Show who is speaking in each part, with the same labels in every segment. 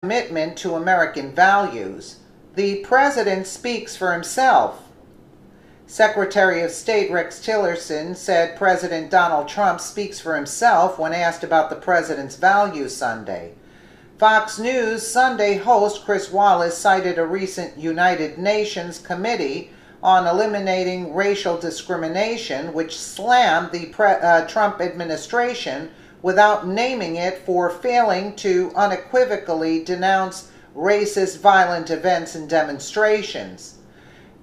Speaker 1: Commitment to American values. The president speaks for himself. Secretary of State Rex Tillerson said President Donald Trump speaks for himself when asked about the president's values Sunday. Fox News Sunday host Chris Wallace cited a recent United Nations committee on eliminating racial discrimination, which slammed the Trump administration without naming it for failing to unequivocally denounce racist violent events and demonstrations.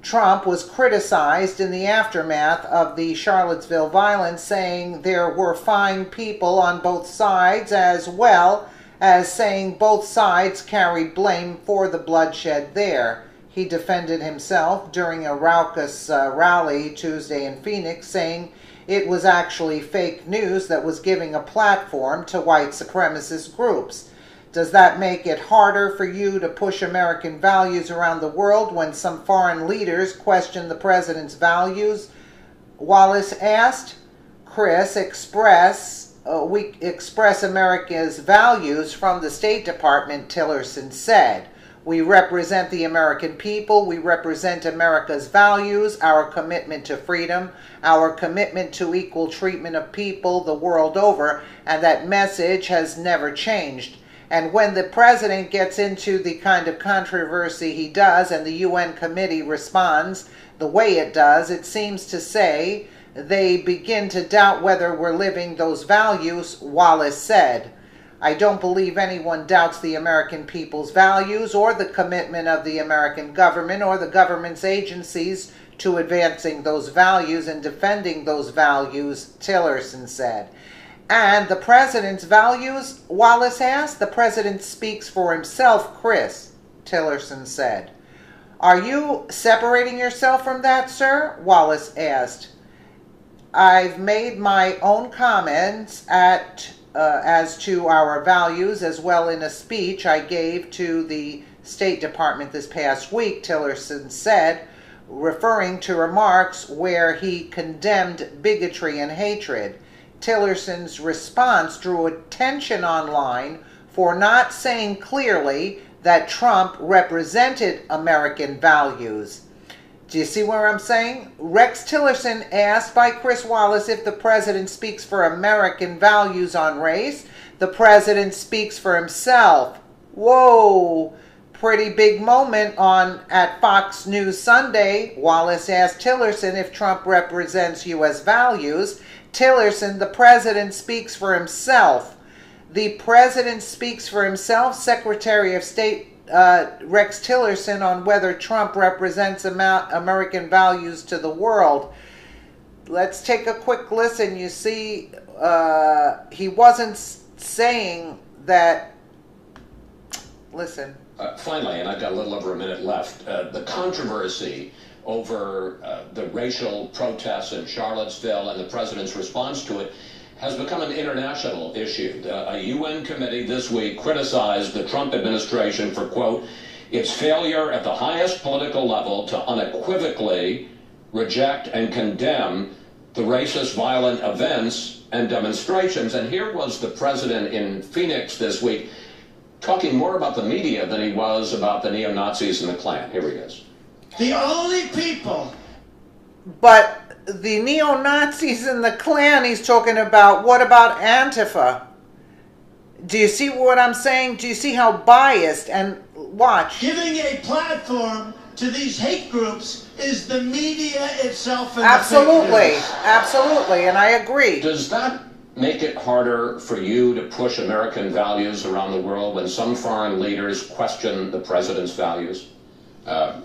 Speaker 1: Trump was criticized in the aftermath of the Charlottesville violence, saying there were fine people on both sides, as well as saying both sides carried blame for the bloodshed there. He defended himself during a raucous rally Tuesday in Phoenix, saying it was actually fake news that was giving a platform to white supremacist groups. Does that make it harder for you to push American values around the world when some foreign leaders question the president's values? Wallace asked. Chris, we express America's values from the State Department, Tillerson said. We represent the American people. We represent America's values, our commitment to freedom, our commitment to equal treatment of people the world over, and that message has never changed. And when the president gets into the kind of controversy he does and the UN committee responds the way it does, it seems to say they begin to doubt whether we're living those values, Wallace said. I don't believe anyone doubts the American people's values or the commitment of the American government or the government's agencies to advancing those values and defending those values, Tillerson said. And the president's values, Wallace asked? The president speaks for himself, Chris, Tillerson said. Are you separating yourself from that, sir? Wallace asked. I've made my own comments as to our values, as well in a speech I gave to the State Department this past week, Tillerson said, referring to remarks where he condemned bigotry and hatred. Tillerson's response drew attention online for not saying clearly that Trump represented American values. Do you see what I'm saying? Rex Tillerson asked by Chris Wallace if the president speaks for American values on race. The president speaks for himself. Whoa! Pretty big moment at Fox News Sunday. Wallace asked Tillerson if Trump represents U.S. values. Tillerson, the president speaks for himself. The president speaks for himself. Secretary of State Rex Tillerson on whether Trump represents American values to the world. Let's take a quick listen. You see, he wasn't saying that. Listen.
Speaker 2: Finally, and I've got a little over a minute left, the controversy over the racial protests in Charlottesville and the president's response to it has become an international issue. A UN committee this week criticized the Trump administration for, quote, its failure at the highest political level to unequivocally reject and condemn the racist violent events and demonstrations. And here was the president in Phoenix this week talking more about the media than he was about the neo-Nazis and the Klan. Here he is.
Speaker 3: The only people.
Speaker 1: But the neo-Nazis and the Klan he's talking about, what about Antifa? Do you see what I'm saying? Do you see how biased? And watch.
Speaker 3: Giving a platform to these hate groups is the media itself. And
Speaker 1: absolutely, absolutely, and I agree.
Speaker 2: Does that make it harder for you to push American values around the world when some foreign leaders question the president's values?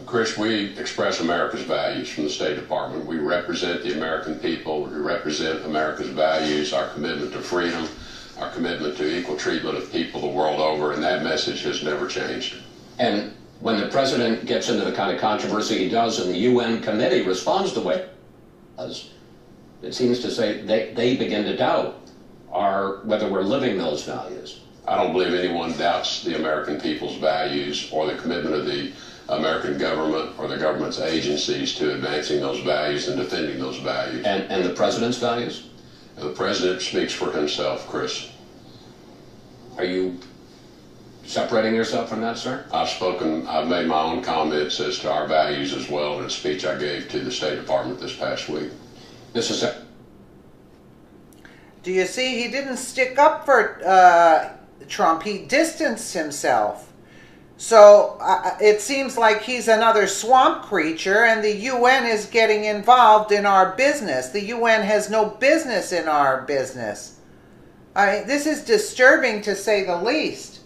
Speaker 4: Chris, we express America's values from the State Department. We represent the American people. We represent America's values, our commitment to freedom, our commitment to equal treatment of people the world over, and that message has never changed.
Speaker 2: And when the president gets into the kind of controversy he does and the UN committee responds the way it does, it seems to say they begin to doubt whether we're living those values.
Speaker 4: I don't believe anyone doubts the American people's values or the commitment of the American government or the government's agencies to advancing those values and defending those values.
Speaker 2: And the president's values?
Speaker 4: And the president speaks for himself, Chris.
Speaker 2: Are you separating yourself from that, sir?
Speaker 4: I've made my own comments as to our values as well in a speech I gave to the State Department this past week.
Speaker 2: This is
Speaker 1: Do you see, he didn't stick up for Trump. He distanced himself. So it seems like he's another swamp creature, and the UN is getting involved in our business. The UN has no business in our business. This is disturbing, to say the least.